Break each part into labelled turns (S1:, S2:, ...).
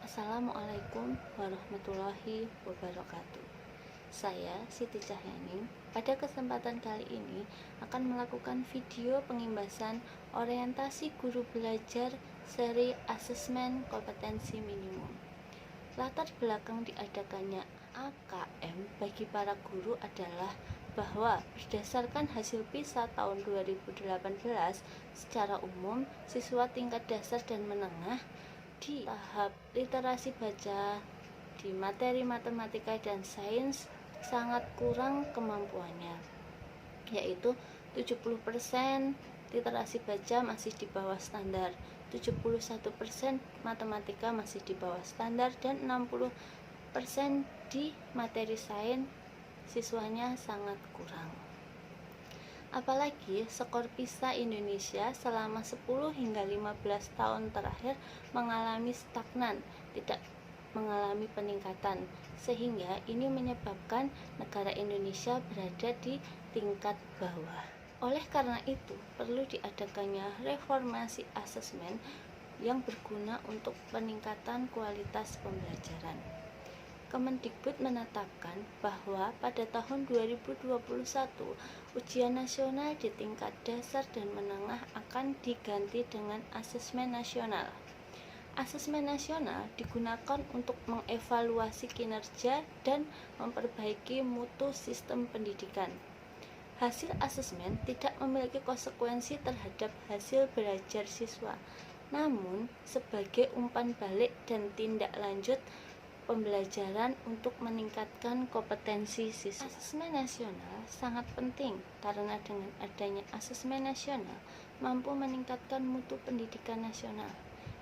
S1: Assalamualaikum warahmatullahi wabarakatuh. Saya Siti Cahyani. Pada kesempatan kali ini akan melakukan video pengimbasan orientasi guru belajar seri asesmen kompetensi minimum. Latar belakang diadakannya AKM bagi para guru adalah bahwa berdasarkan hasil PISA tahun 2018, secara umum siswa tingkat dasar dan menengah di tahap literasi baca di materi matematika dan sains sangat kurang kemampuannya, yaitu 70% literasi baca masih di bawah standar, 71% matematika masih di bawah standar, dan 60% di materi sains siswanya sangat kurang. Apalagi skor PISA Indonesia selama 10 hingga 15 tahun terakhir mengalami stagnan, tidak mengalami peningkatan, sehingga ini menyebabkan negara Indonesia berada di tingkat bawah. Oleh karena itu, perlu diadakannya reformasi asesmen yang berguna untuk peningkatan kualitas pembelajaran. Kemendikbud menetapkan bahwa pada tahun 2021 ujian nasional di tingkat dasar dan menengah akan diganti dengan asesmen nasional. Asesmen nasional digunakan untuk mengevaluasi kinerja dan memperbaiki mutu sistem pendidikan. Hasil asesmen tidak memiliki konsekuensi terhadap hasil belajar siswa, namun sebagai umpan balik dan tindak lanjut pembelajaran untuk meningkatkan kompetensi siswa. Asesmen nasional sangat penting karena dengan adanya asesmen nasional mampu meningkatkan mutu pendidikan nasional.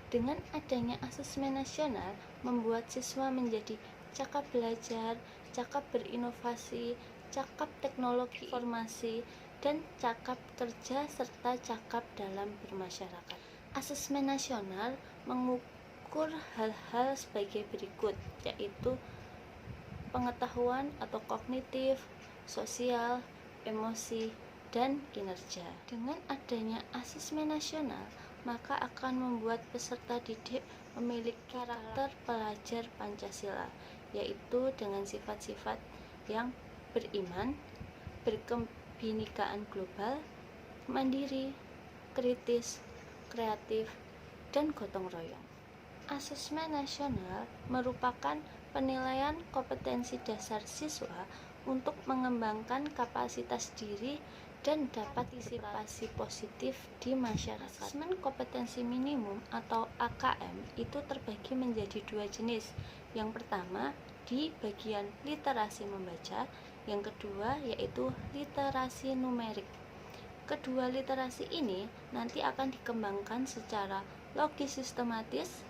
S1: Dengan adanya asesmen nasional membuat siswa menjadi cakap belajar, cakap berinovasi, cakap teknologi informasi, dan cakap kerja serta cakap dalam bermasyarakat. Asesmen nasional mengukur hal-hal sebagai berikut, yaitu pengetahuan atau kognitif, sosial, emosi, dan kinerja. Dengan adanya asesmen nasional, maka akan membuat peserta didik memiliki karakter pelajar Pancasila, yaitu dengan sifat-sifat yang beriman, berkebinekaan global, mandiri, kritis, kreatif, dan gotong royong. Asesmen nasional merupakan penilaian kompetensi dasar siswa untuk mengembangkan kapasitas diri dan dapat partisipasi positif di masyarakat. Asesmen kompetensi minimum atau AKM itu terbagi menjadi dua jenis. Yang pertama di bagian literasi membaca, yang kedua yaitu literasi numerik. Kedua literasi ini nanti akan dikembangkan secara logis sistematis,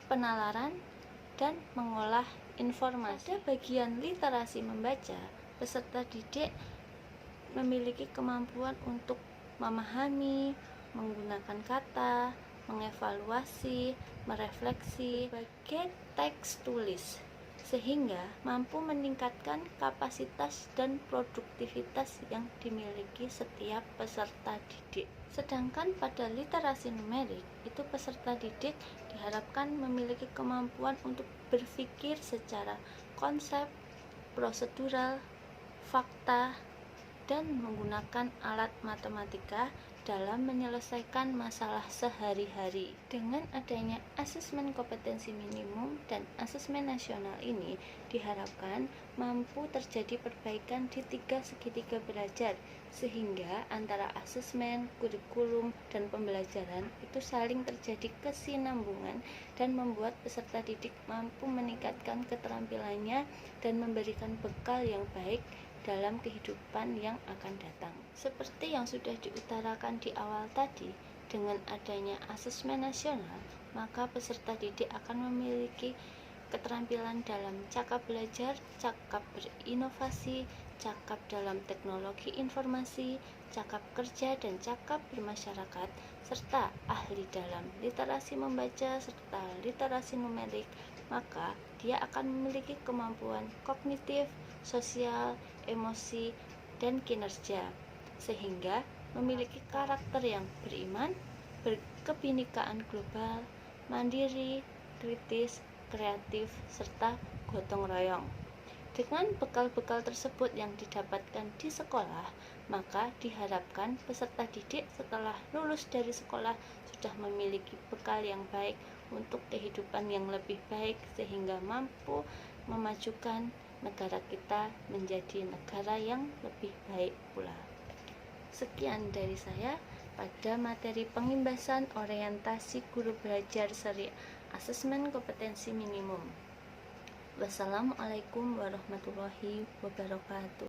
S1: penalaran, dan mengolah informasi. Pada bagian literasi membaca, peserta didik memiliki kemampuan untuk memahami, menggunakan kata, mengevaluasi, merefleksi sebagai teks tulis, sehingga mampu meningkatkan kapasitas dan produktivitas yang dimiliki setiap peserta didik. Sedangkan pada literasi numerik, itu peserta didik diharapkan memiliki kemampuan untuk berpikir secara konsep, prosedural, fakta, dan menggunakan alat matematika dalam menyelesaikan masalah sehari-hari. Dengan adanya asesmen kompetensi minimum dan asesmen nasional ini diharapkan mampu terjadi perbaikan di tiga segitiga belajar, sehingga antara asesmen, kurikulum, dan pembelajaran itu saling terjadi kesinambungan dan membuat peserta didik mampu meningkatkan keterampilannya dan memberikan bekal yang baik dalam kehidupan yang akan datang. Seperti yang sudah diutarakan di awal tadi, dengan adanya asesmen nasional, maka peserta didik akan memiliki keterampilan dalam cakap belajar, cakap berinovasi, cakap dalam teknologi informasi, cakap kerja, dan cakap bermasyarakat, serta ahli dalam literasi membaca serta literasi numerik. Maka dia akan memiliki kemampuan kognitif, sosial, emosi, dan kinerja, sehingga memiliki karakter yang beriman, berkebinekaan global, mandiri, kritis, kreatif, serta gotong royong. Dengan bekal-bekal tersebut yang didapatkan di sekolah, maka diharapkan peserta didik setelah lulus dari sekolah sudah memiliki bekal yang baik untuk kehidupan yang lebih baik, sehingga mampu memajukan negara kita menjadi negara yang lebih baik pula. Sekian dari saya pada materi pengimbasan orientasi guru belajar seri asesmen kompetensi minimum. Wassalamualaikum warahmatullahi wabarakatuh.